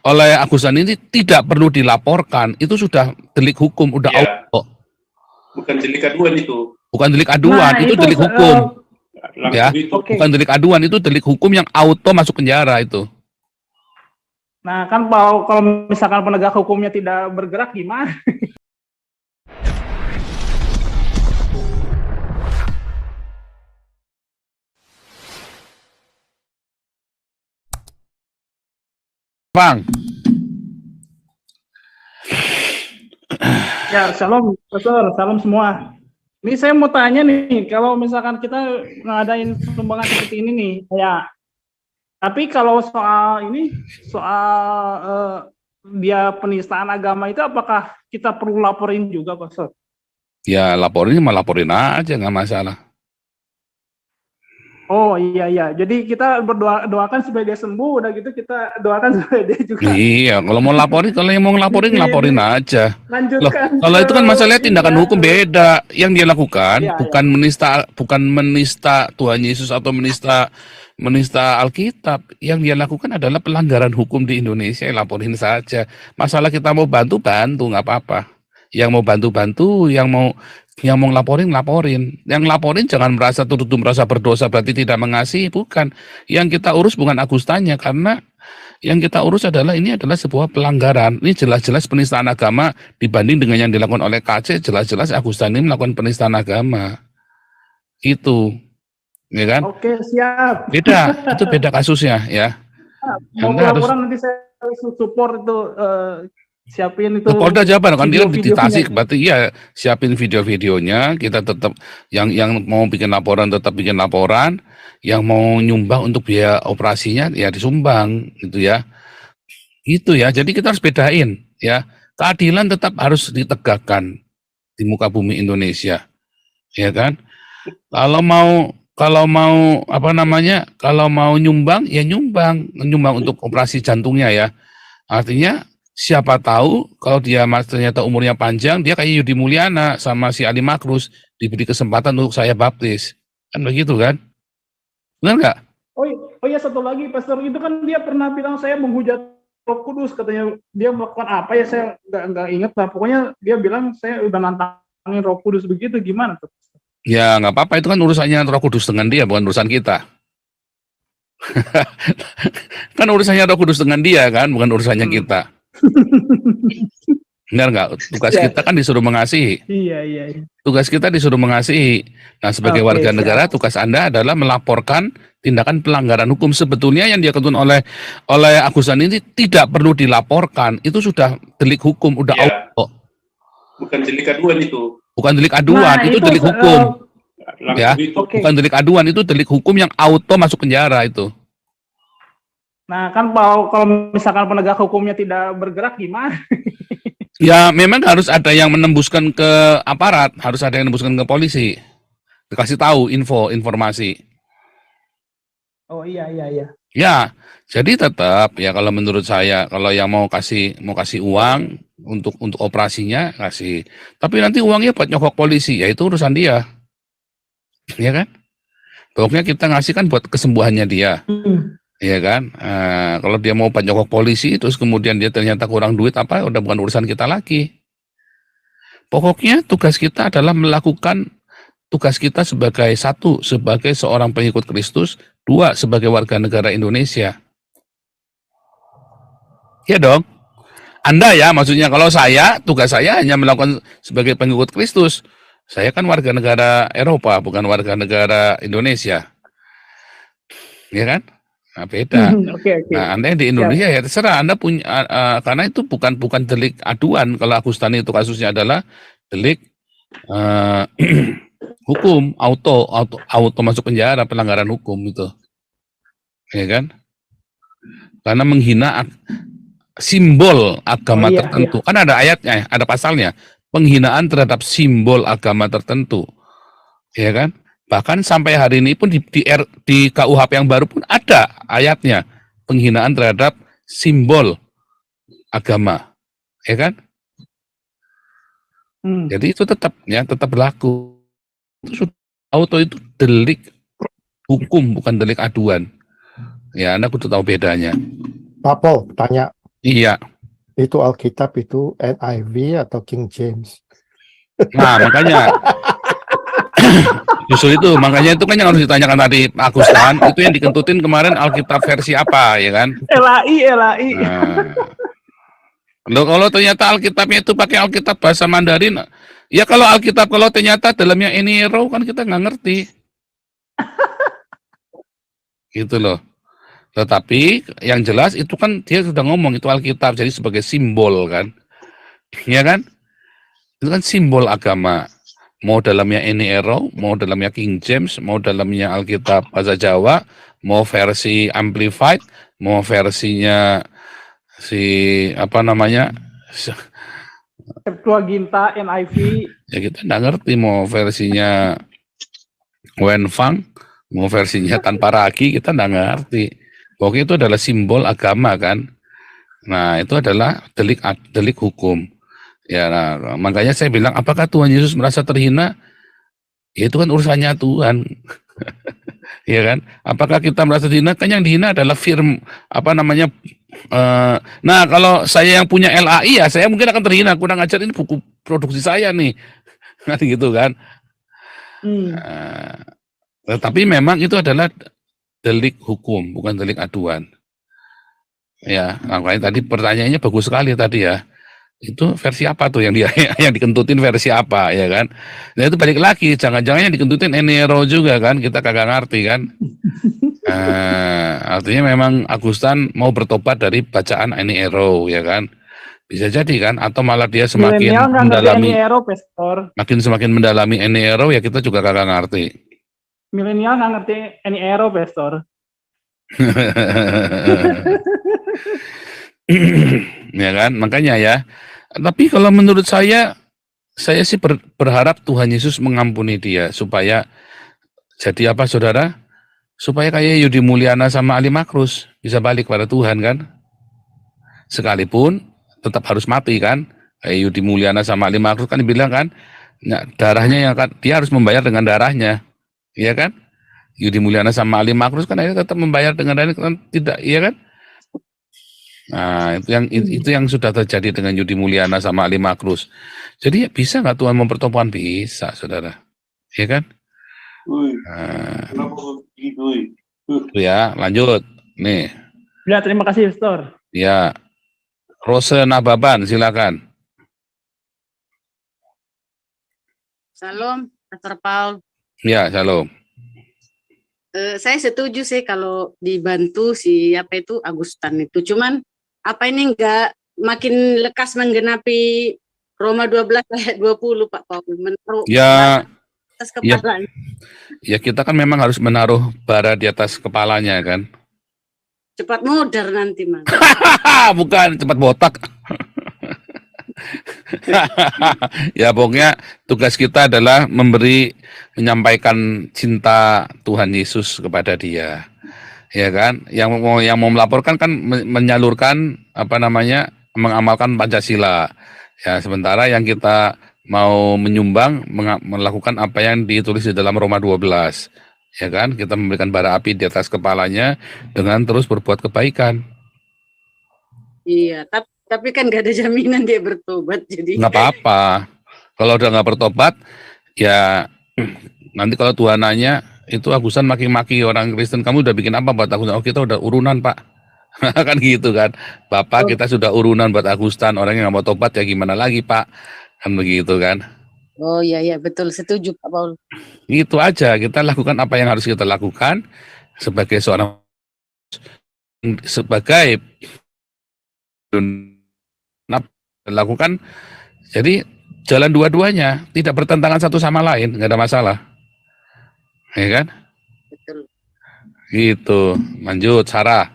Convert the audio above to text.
oleh Agusan ini tidak perlu dilaporkan, itu sudah delik hukum, udah Iya. auto. Bukan delik aduan itu. Bukan delik aduan, itu delik hukum. Ya, Langsung itu. bukan delik aduan, itu delik hukum yang auto masuk penjara itu. Nah, kan kalau misalkan penegak hukumnya tidak bergerak gimana? Bang. Ya, shalom, Pastor, salam semua. Ini saya mau tanya nih, kalau misalkan kita ngadain sumbangan seperti ini nih, ya. Tapi kalau soal dia penistaan agama itu, apakah kita perlu laporin juga, Pastor? Ya laporin aja, nggak masalah. Oh iya, jadi kita doakan supaya dia sembuh, udah gitu kita doakan supaya dia juga. Iya, kalau yang mau ngelaporin laporin aja. Lanjutkan. Kalau itu kan masalahnya tindakan hukum beda. Yang dia lakukan bukan menista Tuhan Yesus atau menista Alkitab. Yang dia lakukan adalah pelanggaran hukum di Indonesia, laporin saja. Masalah kita mau bantu nggak apa-apa. Yang mau bantu, yang mau ngelaporin. Yang laporin jangan merasa merasa berdosa berarti tidak mengasihi, bukan. Yang kita urus bukan Agustanya, karena yang kita urus ini adalah sebuah pelanggaran. Ini jelas-jelas penistaan agama dibanding dengan yang dilakukan oleh KC, jelas-jelas Agustan ini melakukan penistaan agama. Itu. Ya kan? Oke, siap. Beda, itu beda kasusnya ya. Mau laporan nanti saya support itu, siapin itu. Polda Jabar kan dia di Tasik, berarti ya siapin video-videonya. Kita tetap yang mau bikin laporan tetap bikin laporan, yang mau nyumbang untuk biaya operasinya ya disumbang gitu ya. Gitu ya. Jadi kita harus bedain ya. Keadilan tetap harus ditegakkan di muka bumi Indonesia. Ya kan? Kalau mau nyumbang ya nyumbang untuk operasi jantungnya ya. Artinya siapa tahu kalau dia ternyata umurnya panjang, dia kayak Yudi Mulyana sama si Ali Makrus diberi kesempatan untuk saya baptis. Kan begitu kan? Benar nggak? Oh iya, satu lagi, Pastor, itu kan dia pernah bilang saya menghujat Roh Kudus, katanya dia melakukan apa ya, saya nggak ingat lah. Pokoknya dia bilang saya udah nantangin Roh Kudus, begitu, gimana tuh? Ya nggak apa-apa, itu kan urusannya Roh Kudus dengan dia, bukan urusan kita. Kan urusannya Roh Kudus dengan dia kan, bukan urusannya kita. Benar nggak? Tugas kita kan disuruh mengasihi. Iya. Tugas kita disuruh mengasihi. Nah, sebagai warga negara, tugas Anda adalah melaporkan tindakan pelanggaran hukum. Sebetulnya yang dilakukan oleh Agusan ini tidak perlu dilaporkan. Itu sudah delik hukum, udah auto. Bukan delik aduan itu. Bukan delik aduan, itu delik hukum. Ya, bukan delik aduan, itu delik hukum yang auto masuk penjara itu. Nah, kan kalau misalkan penegak hukumnya tidak bergerak gimana? Ya, memang harus ada yang menembuskan ke aparat, harus ada yang menembuskan ke polisi. Dikasih tahu informasi. Oh iya. Ya, jadi tetap ya kalau menurut saya kalau yang mau kasih uang untuk operasinya kasih. Tapi nanti uangnya buat nyokok polisi, ya itu urusan dia. Ya kan? Pokoknya kita ngasih kan buat kesembuhannya dia. Iya kan, kalau dia mau nyokok polisi terus kemudian dia ternyata kurang duit udah bukan urusan kita lagi. Pokoknya tugas kita adalah melakukan tugas kita sebagai sebagai seorang pengikut Kristus, 2 sebagai warga negara Indonesia. Ya dong. Anda ya, maksudnya kalau tugas saya hanya melakukan sebagai pengikut Kristus. Saya kan warga negara Eropa, bukan warga negara Indonesia. Ya kan? Nah, beda. Okay. Nah, Anda yang di Indonesia ya terserah Anda punya, karena itu bukan delik aduan. Kalau Agustani itu kasusnya adalah delik hukum auto masuk penjara, pelanggaran hukum itu, ya kan? Karena menghina simbol agama tertentu. Kan ada ayatnya, ada pasalnya, penghinaan terhadap simbol agama tertentu, ya kan? Bahkan sampai hari ini pun di KUHP yang baru pun ada ayatnya, penghinaan terhadap simbol agama, ya kan? Jadi itu tetap berlaku. Itu auto itu delik hukum, bukan delik aduan. Ya, Anda kudu tahu bedanya. Pak Paul tanya, Iya. itu Alkitab itu NIV atau King James? Nah, makanya justru itu, makanya itu kan yang harus ditanyakan tadi Pak Agustan, itu yang dikentutin kemarin Alkitab versi apa, ya kan? LAI. Nah, loh, kalau ternyata Alkitabnya itu pakai Alkitab bahasa Mandarin, ya kalau Alkitab kalau ternyata dalamnya ini Ero kan kita nggak ngerti, gitu loh. Tetapi yang jelas itu kan dia sudah ngomong itu Alkitab jadi sebagai simbol kan, ya kan? Itu kan simbol agama. Mau dalamnya ini Ero, mau dalamnya King James, mau dalamnya Alkitab bahasa Jawa, mau versi Amplified, mau versinya si apa namanya, Septuaginta, NIV. ya kita nggak ngerti mau versinya Wenfang, mau versinya tanpa ragi kita nggak ngerti. Pokoknya itu adalah simbol agama kan. Nah itu adalah delik hukum. Ya, nah, makanya saya bilang, apakah Tuhan Yesus merasa terhina? Ya, itu kan urusannya Tuhan, ya kan? Apakah kita merasa terhina? Kan yang dihina adalah nah kalau saya yang punya LAI ya, saya mungkin akan terhina. Kurang ajar, ini buku produksi saya nih, kan gitu kan? Tapi memang itu adalah delik hukum, bukan delik aduan. Ya, makanya tadi pertanyaannya bagus sekali tadi ya. Itu versi apa tuh yang dia yang dikentutin versi apa ya kan? Nah itu balik lagi, jangan-jangan yang dikentutin Enero juga kan, kita kagak ngerti kan? Artinya memang Agustan mau bertobat dari bacaan Enero ya kan? Bisa jadi kan? Atau malah dia semakin Milenial nggak ngerti mendalami, NIRO, Pastor. semakin mendalami Enero ya kita juga kagak ngerti. Milenial nggak ngerti NIRO, Pastor. Ya kan? Makanya ya. Tapi kalau menurut saya sih berharap Tuhan Yesus mengampuni dia supaya jadi apa saudara? Supaya kayak Yudi Mulyana sama Ali Makrus bisa balik pada Tuhan kan? Sekalipun tetap harus mati kan? Kayak Yudi Mulyana sama Ali Makrus kan dibilang kan, nah, darahnya yang kan dia harus membayar dengan darahnya, iya kan? Yudi Mulyana sama Ali Makrus kan akhirnya tetap membayar dengan darahnya kan, tidak, iya kan? Nah, itu yang sudah terjadi dengan Yudi Mulyana sama Ali Makrus. Jadi bisa nggak Tuhan mempertemukan? Bisa, saudara. Ya kan? Kenapa begitu? Ya, lanjut. Nih. Ya, terima kasih, Pastor. Ya. Rose Nababan, silakan. Salam, Pastor Paul. Ya, shalom. Saya setuju sih kalau dibantu si apa itu Agustan itu. Cuman apa ini enggak makin lekas menggenapi Roma 12 ayat 20 Pak Paul. Menaruh Ya, atas kepalanya. ya kita kan memang harus menaruh bara di atas kepalanya kan. Cepat modar nanti Mas. Bukan cepat botak. Ya pokoknya tugas kita adalah menyampaikan cinta Tuhan Yesus kepada dia, ya kan? Yang mau melaporkan kan menyalurkan mengamalkan Pancasila. Ya sementara yang kita mau menyumbang melakukan apa yang ditulis di dalam Roma 12, ya kan? Kita memberikan bara api di atas kepalanya dengan terus berbuat kebaikan. Iya, tapi kan nggak ada jaminan dia bertobat, jadi Nggak apa-apa. Kalau udah nggak bertobat, ya nanti kalau Tuhan nanya, itu Agustan maki-maki orang Kristen, kamu udah bikin apa buat Agustan? Oh kita udah urunan Pak. Kan gitu kan. Bapak kita sudah urunan buat Agustan, orang yang nggak mau tobat ya gimana lagi Pak. Kan begitu kan. Oh iya betul, setuju Pak Paul. Itu aja, kita lakukan apa yang harus kita lakukan sebagai lakukan. Jadi jalan dua-duanya, tidak bertentangan satu sama lain, nggak ada masalah, ya kan? Betul. Gitu. Lanjut, Sarah.